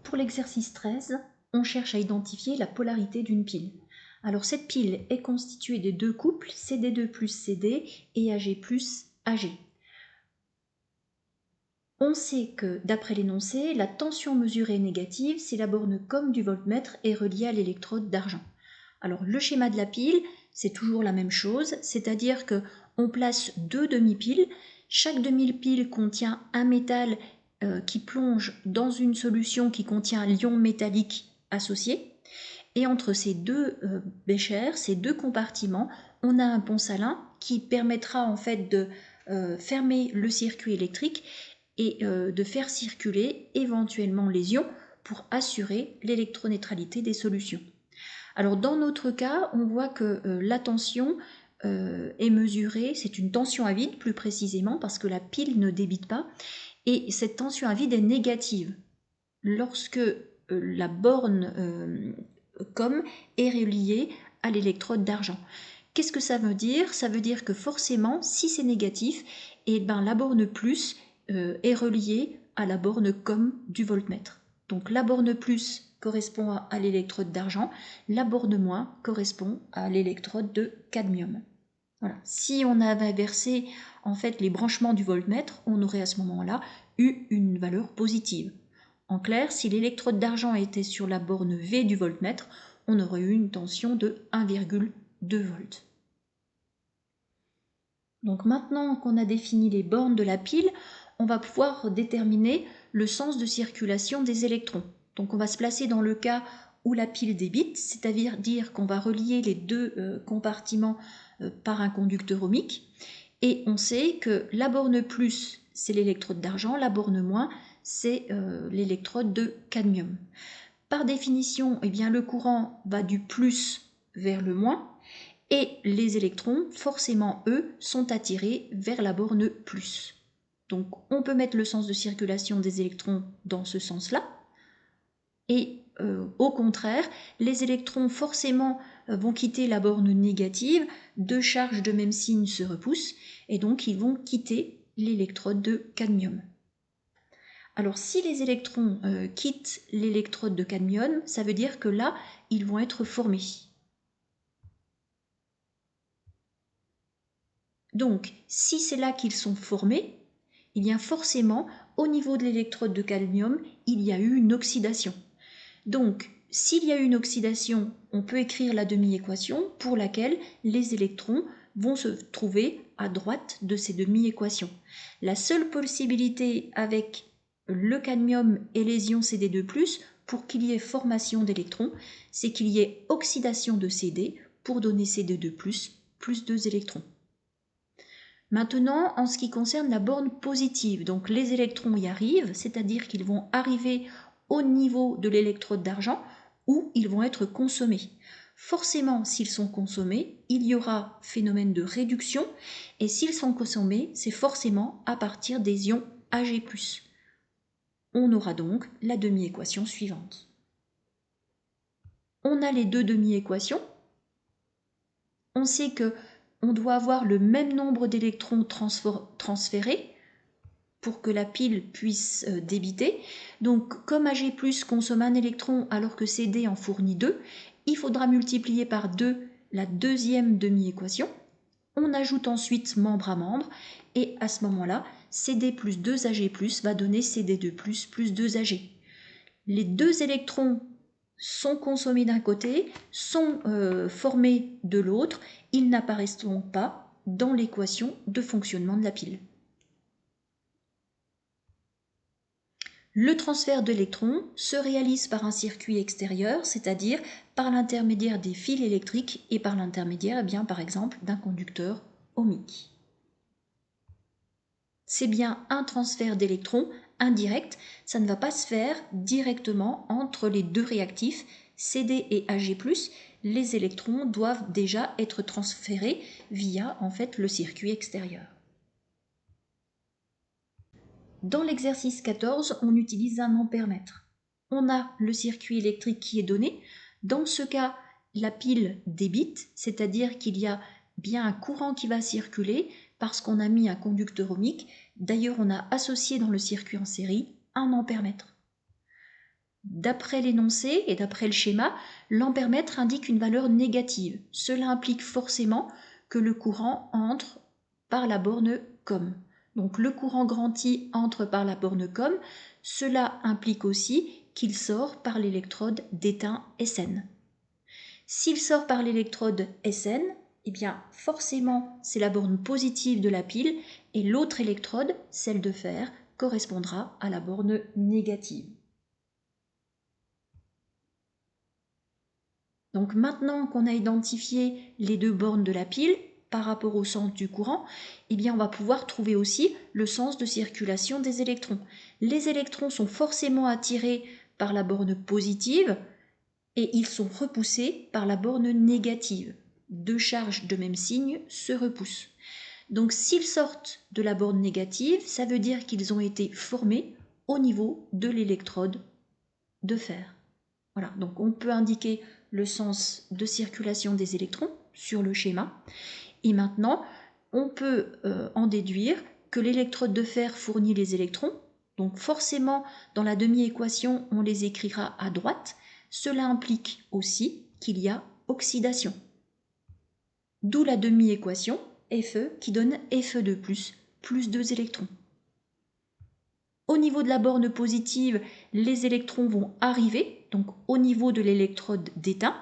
Pour l'exercice 13, on cherche à identifier la polarité d'une pile. Alors cette pile est constituée de deux couples, CD2 plus CD et AG plus AG. On sait que, d'après l'énoncé, la tension mesurée est négative si la borne COM du voltmètre est reliée à l'électrode d'argent. Alors le schéma de la pile, c'est toujours la même chose, c'est-à-dire qu'on place deux demi-piles. Chaque demi-pile contient un métal qui plonge dans une solution qui contient un ion métallique associé. Et entre ces deux béchers, ces deux compartiments, on a un pont salin qui permettra en fait de fermer le circuit électrique et de faire circuler éventuellement les ions pour assurer l'électroneutralité des solutions. Alors dans notre cas, on voit que la tension est mesurée, c'est une tension à vide plus précisément parce que la pile ne débite pas, et cette tension à vide est négative lorsque la borne COM est reliée à l'électrode d'argent. Qu'est-ce que ça veut dire? Ça veut dire que forcément, si c'est négatif, eh ben, la borne plus est reliée à la borne COM du voltmètre. Donc la borne plus correspond à l'électrode d'argent, la borne moins correspond à l'électrode de cadmium. Voilà. Si on avait inversé en fait les branchements du voltmètre, on aurait à ce moment-là eu une valeur positive. En clair, si l'électrode d'argent était sur la borne V du voltmètre, on aurait eu une tension de 1,2 volts. Donc maintenant qu'on a défini les bornes de la pile, on va pouvoir déterminer le sens de circulation des électrons. Donc on va se placer dans le cas où la pile débite, c'est-à-dire dire qu'on va relier les deux compartiments par un conducteur ohmique. Et on sait que la borne plus, c'est l'électrode d'argent, la borne moins, c'est l'électrode de cadmium. Par définition, eh bien, le courant va du plus vers le moins, et les électrons, forcément, eux, sont attirés vers la borne plus. Donc on peut mettre le sens de circulation des électrons dans ce sens-là, et au contraire, les électrons forcément vont quitter la borne négative, deux charges de même signe se repoussent, et donc ils vont quitter l'électrode de cadmium. Alors si les électrons quittent l'électrode de cadmium, ça veut dire que là, ils vont être formés. Donc, si c'est là qu'ils sont formés, il y a forcément, au niveau de l'électrode de cadmium, il y a eu une oxydation. Donc, s'il y a eu une oxydation, on peut écrire la demi-équation pour laquelle les électrons vont se trouver à droite de ces demi-équations. La seule possibilité avec le cadmium et les ions CD2+, pour qu'il y ait formation d'électrons, c'est qu'il y ait oxydation de CD pour donner CD2+, plus 2 électrons. Maintenant, en ce qui concerne la borne positive, donc les électrons y arrivent, c'est-à-dire qu'ils vont arriver au niveau de l'électrode d'argent où ils vont être consommés. Forcément, s'ils sont consommés, il y aura phénomène de réduction, et s'ils sont consommés, c'est forcément à partir des ions Ag+. On aura donc la demi-équation suivante. On a les deux demi-équations. On sait que on doit avoir le même nombre d'électrons transférés pour que la pile puisse débiter. Donc comme Ag+ consomme un électron alors que CD en fournit 2, il faudra multiplier par 2 la deuxième demi-équation. On ajoute ensuite membre à membre, et à ce moment-là, CD plus 2 Ag+ va donner CD2+ plus 2 Ag. Les deux électrons sont consommés d'un côté, sont formés de l'autre, ils n'apparaissent donc pas dans l'équation de fonctionnement de la pile. Le transfert d'électrons se réalise par un circuit extérieur, c'est-à-dire par l'intermédiaire des fils électriques et par l'intermédiaire, par exemple, d'un conducteur ohmique. C'est bien un transfert d'électrons indirect, ça ne va pas se faire directement entre les deux réactifs CD et Ag+, les électrons doivent déjà être transférés via en fait le circuit extérieur. Dans l'exercice 14, on utilise un ampèremètre. On a le circuit électrique qui est donné. Dans ce cas, la pile débite, c'est-à-dire qu'il y a bien un courant qui va circuler parce qu'on a mis un conducteur ohmique. D'ailleurs, on a associé dans le circuit en série un ampèremètre. D'après l'énoncé et d'après le schéma, l'ampèremètre indique une valeur négative. Cela implique forcément que le courant entre par la borne COM. Donc le courant grand I entre par la borne COM, cela implique aussi qu'il sort par l'électrode d'étain SN. S'il sort par l'électrode SN, eh bien forcément c'est la borne positive de la pile et l'autre électrode, celle de fer, correspondra à la borne négative. Donc maintenant qu'on a identifié les deux bornes de la pile par rapport au sens du courant, eh bien on va pouvoir trouver aussi le sens de circulation des électrons. Les électrons sont forcément attirés par la borne positive et ils sont repoussés par la borne négative. Deux charges de même signe se repoussent. Donc s'ils sortent de la borne négative, ça veut dire qu'ils ont été formés au niveau de l'électrode de fer. Voilà, donc on peut indiquer le sens de circulation des électrons sur le schéma. Et maintenant, on peut en déduire que l'électrode de fer fournit les électrons. Donc forcément, dans la demi-équation, on les écrira à droite. Cela implique aussi qu'il y a oxydation. D'où la demi-équation Fe qui donne Fe de plus 2 électrons. Au niveau de la borne positive, les électrons vont arriver, donc au niveau de l'électrode d'étain.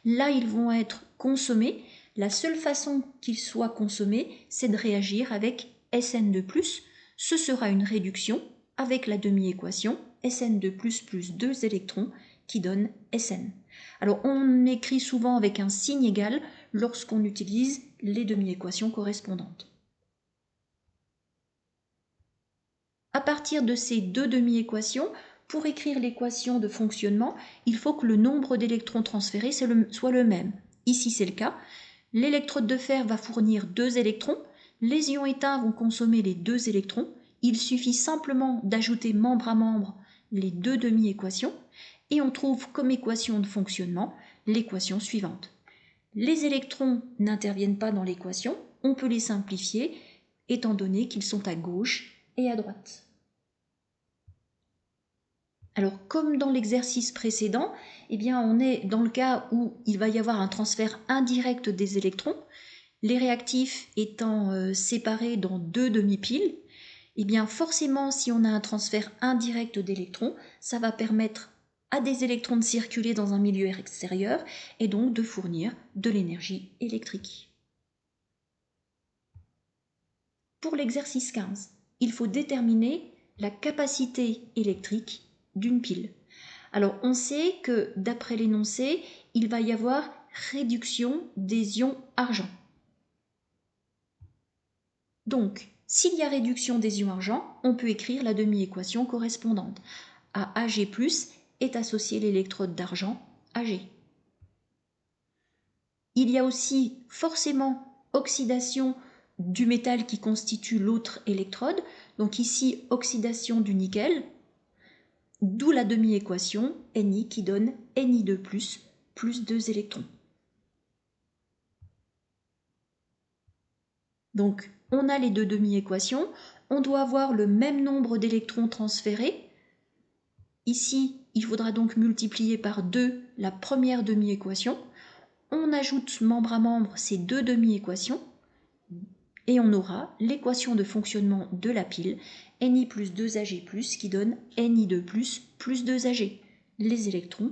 Là, ils vont être consommés. La seule façon qu'ils soient consommés, c'est de réagir avec Sn de plus. Ce sera une réduction avec la demi-équation Sn de plus 2 électrons qui donne Sn. Alors, on écrit souvent avec un signe égal lorsqu'on utilise les demi-équations correspondantes. À partir de ces deux demi-équations, pour écrire l'équation de fonctionnement, il faut que le nombre d'électrons transférés soit le même. Ici, c'est le cas. L'électrode de fer va fournir 2 électrons. Les ions éteints vont consommer les 2 électrons. Il suffit simplement d'ajouter membre à membre les deux demi-équations et on trouve comme équation de fonctionnement l'équation suivante. Les électrons n'interviennent pas dans l'équation. On peut les simplifier étant donné qu'ils sont à gauche et à droite. Alors, comme dans l'exercice précédent, eh bien, on est dans le cas où il va y avoir un transfert indirect des électrons, les réactifs étant séparés dans deux demi-piles. Eh bien, forcément, si on a un transfert indirect d'électrons, ça va permettre à des électrons de circuler dans un milieu extérieur et donc de fournir de l'énergie électrique. Pour l'exercice 15, il faut déterminer la capacité électrique d'une pile. Alors on sait que d'après l'énoncé, il va y avoir réduction des ions argent. Donc, s'il y a réduction des ions argent, on peut écrire la demi-équation correspondante. À Ag+ est associé l'électrode d'argent Ag. Il y a aussi forcément oxydation du métal qui constitue l'autre électrode. Donc ici, oxydation du nickel. D'où la demi-équation Ni qui donne Ni de plus 2 électrons. Donc, on a les deux demi-équations. On doit avoir le même nombre d'électrons transférés. Ici, il faudra donc multiplier par 2 la première demi-équation. On ajoute membre à membre ces deux demi-équations et on aura l'équation de fonctionnement de la pile Ni plus 2 Ag+, qui donne Ni de plus 2 Ag. Les électrons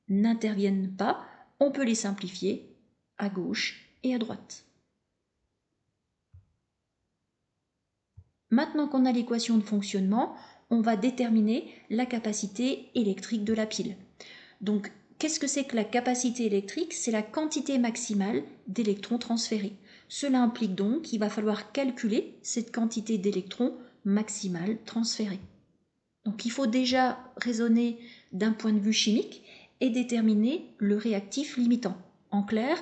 n'interviennent pas, on peut les simplifier à gauche et à droite. Maintenant qu'on a l'équation de fonctionnement, on va déterminer la capacité électrique de la pile. Donc, qu'est-ce que c'est que la capacité électrique? C'est la quantité maximale d'électrons transférés. Cela implique donc qu'il va falloir calculer cette quantité d'électrons maximale transférée. Donc il faut déjà raisonner d'un point de vue chimique et déterminer le réactif limitant. En clair,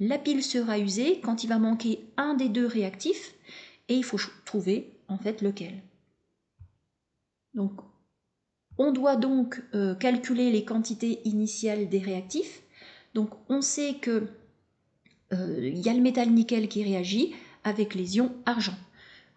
la pile sera usée quand il va manquer un des deux réactifs et il faut trouver en fait lequel. Donc on doit donc calculer les quantités initiales des réactifs. Donc on sait que y a le métal nickel qui réagit avec les ions argent.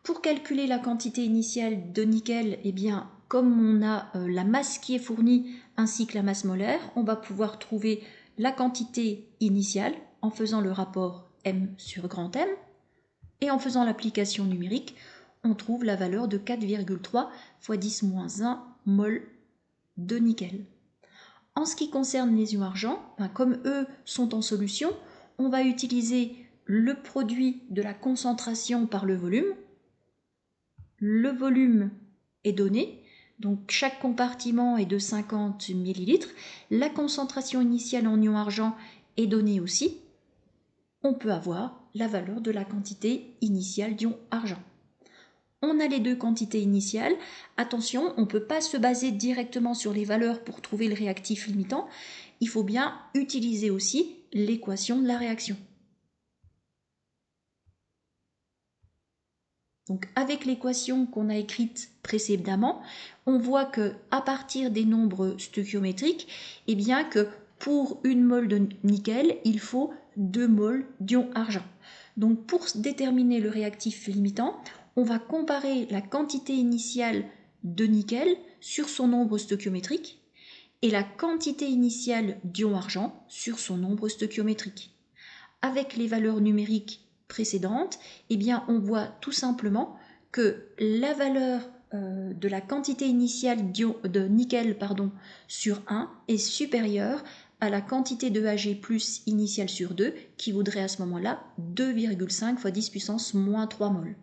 Pour calculer la quantité initiale de nickel, eh bien, comme on a la masse qui est fournie ainsi que la masse molaire, on va pouvoir trouver la quantité initiale en faisant le rapport M sur grand M, et en faisant l'application numérique, on trouve la valeur de 4,3 × 10-1 mol de nickel. En ce qui concerne les ions argent, comme eux sont en solution, on va utiliser le produit de la concentration par le volume. Le volume est donné, donc chaque compartiment est de 50 ml. La concentration initiale en ion argent est donnée aussi. On peut avoir la valeur de la quantité initiale d'ion argent. On a les deux quantités initiales. Attention, on ne peut pas se baser directement sur les valeurs pour trouver le réactif limitant. Il faut bien utiliser aussi l'équation de la réaction. Donc avec l'équation qu'on a écrite précédemment, on voit que à partir des nombres stoichiométriques, eh bien que pour une mole de nickel, il faut 2 moles d'ion argent. Donc pour déterminer le réactif limitant, on va comparer la quantité initiale de nickel sur son nombre stoichiométrique et la quantité initiale d'ion argent sur son nombre stoichiométrique. Avec les valeurs numériques précédentes, eh bien, on voit tout simplement que la valeur de la quantité initiale de nickel sur 1 est supérieure à la quantité de Ag+ initiale sur 2, qui vaudrait à ce moment-là 2,5 × 10⁻³ mol.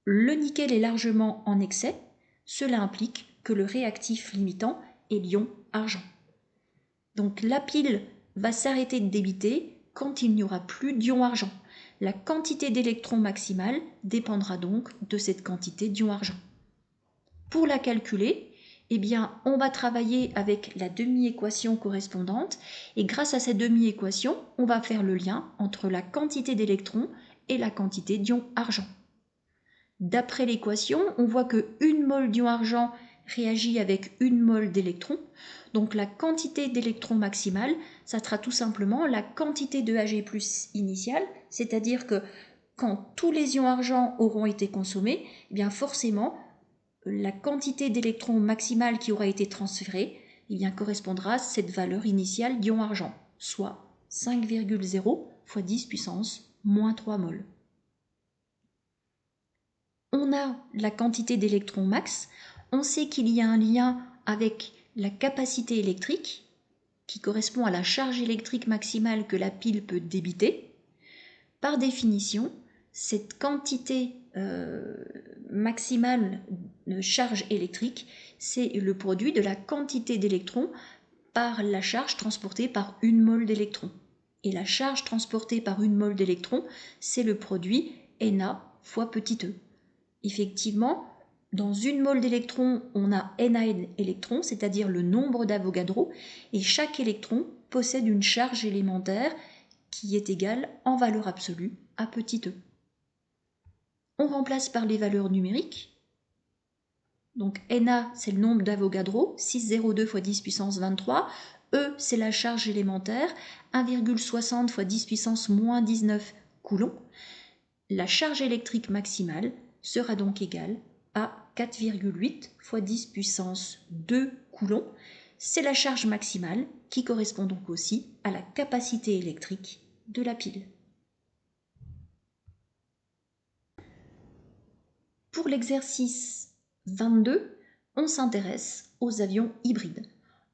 Le nickel est largement en excès, cela implique que le réactif limitant est l'ion argent. Donc la pile va s'arrêter de débiter quand il n'y aura plus d'ion argent. La quantité d'électrons maximale dépendra donc de cette quantité d'ion argent. Pour la calculer, eh bien, on va travailler avec la demi-équation correspondante et grâce à cette demi-équation, on va faire le lien entre la quantité d'électrons et la quantité d'ion argent. D'après l'équation, on voit que 1 mol d'ion argent réagit avec 1 mol d'électrons. Donc la quantité d'électrons maximale, ça sera tout simplement la quantité de Ag+ initiale, c'est-à-dire que quand tous les ions argent auront été consommés, eh bien forcément, la quantité d'électrons maximale qui aura été transférée eh bien, correspondra à cette valeur initiale d'ion argent, soit 5,0 × 10⁻³ mol. On a la quantité d'électrons max, on sait qu'il y a un lien avec la capacité électrique, qui correspond à la charge électrique maximale que la pile peut débiter. Par définition, cette quantité maximale de charge électrique, c'est le produit de la quantité d'électrons par la charge transportée par 1 mol d'électrons. Et la charge transportée par 1 mol d'électrons, c'est le produit Na fois petit e. Effectivement, dans 1 mol d'électrons, on a Na électrons, c'est-à-dire le nombre d'Avogadro, et chaque électron possède une charge élémentaire qui est égale en valeur absolue à petit e. On remplace par les valeurs numériques. Donc Na, c'est le nombre d'Avogadro, 602 × 10⁻23. E, c'est la charge élémentaire, 1,60 × 10⁻⁻19 coulomb. La charge électrique maximale sera donc égale à 4,8 × 10⁻² coulomb. C'est la charge maximale qui correspond donc aussi à la capacité électrique de la pile. Pour l'exercice 22, on s'intéresse aux avions hybrides.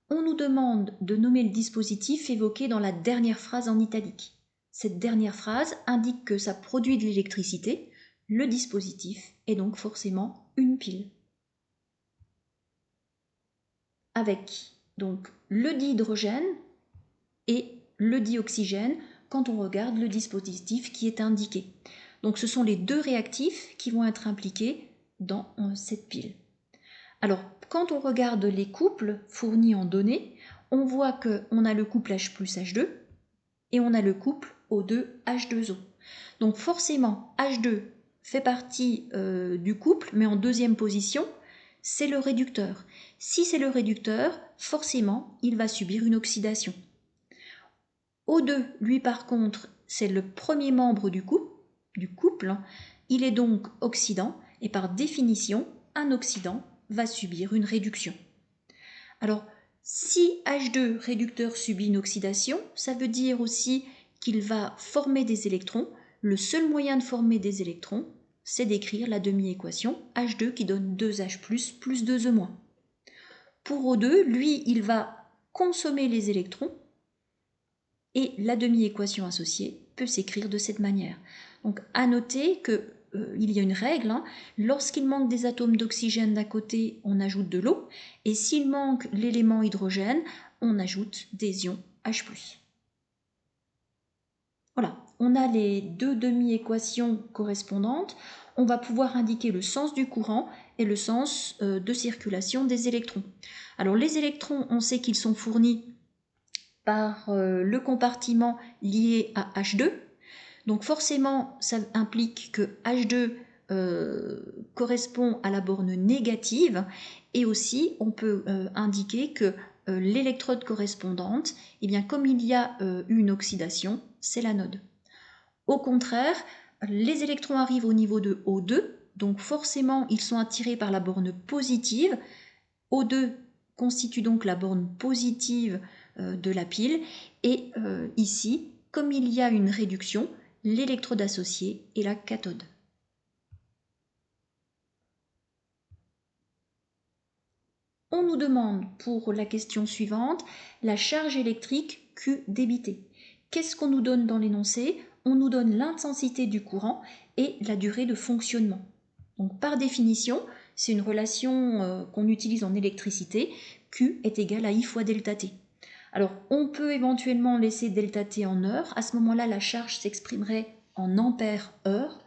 On nous demande de nommer le dispositif évoqué dans la dernière phrase en italique. Cette dernière phrase indique que ça produit de l'électricité. Le dispositif est donc forcément une pile. Avec donc le dihydrogène et le dioxygène quand on regarde le dispositif qui est indiqué. Donc ce sont les deux réactifs qui vont être impliqués dans cette pile. Alors quand on regarde les couples fournis en données, on voit qu'on a le couple H+ H2 et on a le couple O2 H2O. Donc forcément H2 fait partie du couple, mais en deuxième position, c'est le réducteur. Si c'est le réducteur, forcément, il va subir une oxydation. O2, lui par contre, c'est le premier membre du couple. Il est donc oxydant, et par définition, un oxydant va subir une réduction. Alors, Si H2 réducteur subit une oxydation, ça veut dire aussi qu'il va former des électrons. Le seul moyen de former des électrons, c'est d'écrire la demi-équation H2 qui donne 2H+, plus 2E-. Pour O2, lui, il va consommer les électrons et la demi-équation associée peut s'écrire de cette manière. Donc à noter que il y a une règle, lorsqu'il manque des atomes d'oxygène d'un côté, on ajoute de l'eau, et s'il manque l'élément hydrogène, on ajoute des ions H+. Voilà, on a les deux demi-équations correspondantes, on va pouvoir indiquer le sens du courant et le sens de circulation des électrons. Alors les électrons, on sait qu'ils sont fournis par le compartiment lié à H2, donc forcément ça implique que H2 correspond à la borne négative, et aussi on peut indiquer que l'électrode correspondante, eh bien, comme il y a une oxydation, c'est l'anode. Au contraire, les électrons arrivent au niveau de O2, donc forcément ils sont attirés par la borne positive. O2 constitue donc la borne positive de la pile, et ici, comme il y a une réduction, l'électrode associée est la cathode. On nous demande pour la question suivante la charge électrique Q débitée. Qu'est-ce qu'on nous donne dans l'énoncé? On nous donne l'intensité du courant et la durée de fonctionnement. Donc par définition, c'est une relation qu'on utilise en électricité. Q est égal à I fois delta T. Alors on peut éventuellement laisser delta T en heures. À ce moment-là, la charge s'exprimerait en ampères heure.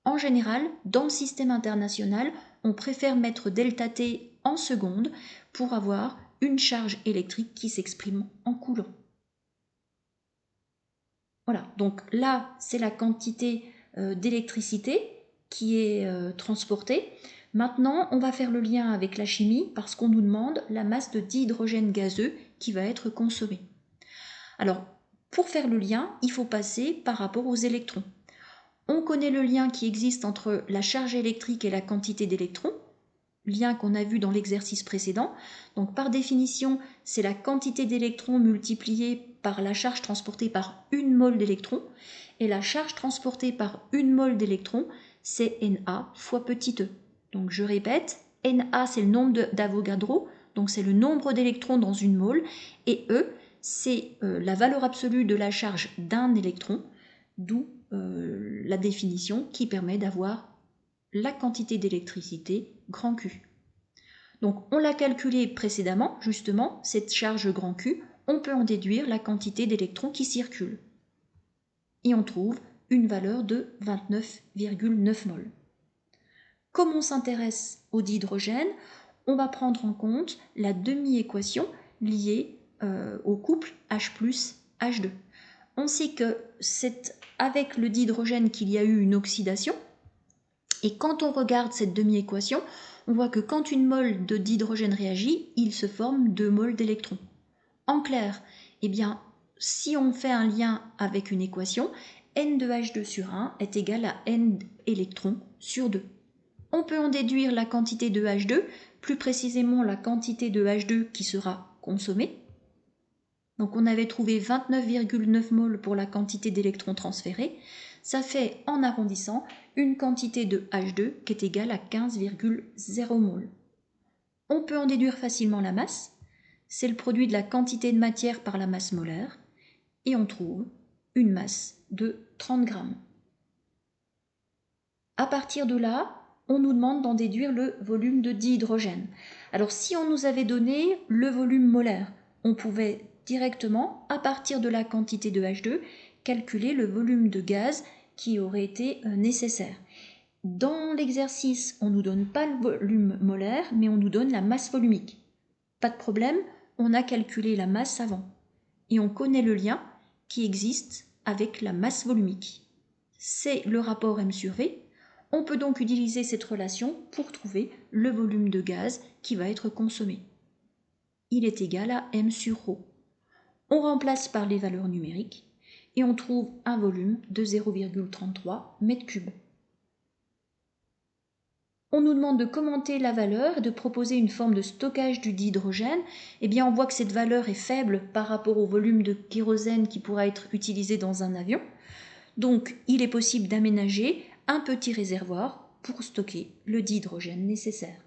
En général, dans le système international, on préfère mettre delta T en secondes pour avoir une charge électrique qui s'exprime en coulomb. Voilà, donc là, c'est la quantité d'électricité qui est transportée. Maintenant, on va faire le lien avec la chimie parce qu'on nous demande la masse de dihydrogène gazeux qui va être consommée. Alors, pour faire le lien, il faut passer par rapport aux électrons. On connaît le lien qui existe entre la charge électrique et la quantité d'électrons, lien qu'on a vu dans l'exercice précédent. Donc par définition, c'est la quantité d'électrons multipliée par la charge transportée par une mole d'électrons, et la charge transportée par une mole d'électrons, c'est Na fois petit e. Donc je répète, Na c'est le nombre d'Avogadro, donc c'est le nombre d'électrons dans une mole, et E c'est la valeur absolue de la charge d'un électron, d'où la définition qui permet d'avoir la quantité d'électricité grand Q. Donc on l'a calculé précédemment, justement, cette charge grand Q, on peut en déduire la quantité d'électrons qui circulent. Et on trouve une valeur de 29,9 mol. Comme on s'intéresse au dihydrogène, on va prendre en compte la demi-équation liée au couple H plus H2. On sait que c'est avec le dihydrogène qu'il y a eu une oxydation, et quand on regarde cette demi-équation, on voit que quand une mole de dihydrogène réagit, il se forme 2 moles d'électrons. En clair, eh bien, si on fait un lien avec une équation, N de H2 sur 1 est égal à N électrons sur 2. On peut en déduire la quantité de H2, plus précisément la quantité de H2 qui sera consommée. Donc on avait trouvé 29,9 moles pour la quantité d'électrons transférés. Ça fait, en arrondissant, une quantité de H2 qui est égale à 15,0 moles. On peut en déduire facilement la masse. C'est le produit de la quantité de matière par la masse molaire. Et on trouve une masse de 30 grammes. À partir de là, on nous demande d'en déduire le volume de dihydrogène. Alors si on nous avait donné le volume molaire, on pouvait directement, à partir de la quantité de H2, calculer le volume de gaz qui aurait été nécessaire. Dans l'exercice, on ne nous donne pas le volume molaire, mais on nous donne la masse volumique. Pas de problème, on a calculé la masse avant. Et on connaît le lien qui existe avec la masse volumique. C'est le rapport M sur V. On peut donc utiliser cette relation pour trouver le volume de gaz qui va être consommé. Il est égal à M sur ρ. On remplace par les valeurs numériques et on trouve un volume de 0,33 m3. On nous demande de commenter la valeur et de proposer une forme de stockage du dihydrogène. Eh bien, on voit que cette valeur est faible par rapport au volume de kérosène qui pourra être utilisé dans un avion. Donc, il est possible d'aménager un petit réservoir pour stocker le dihydrogène nécessaire.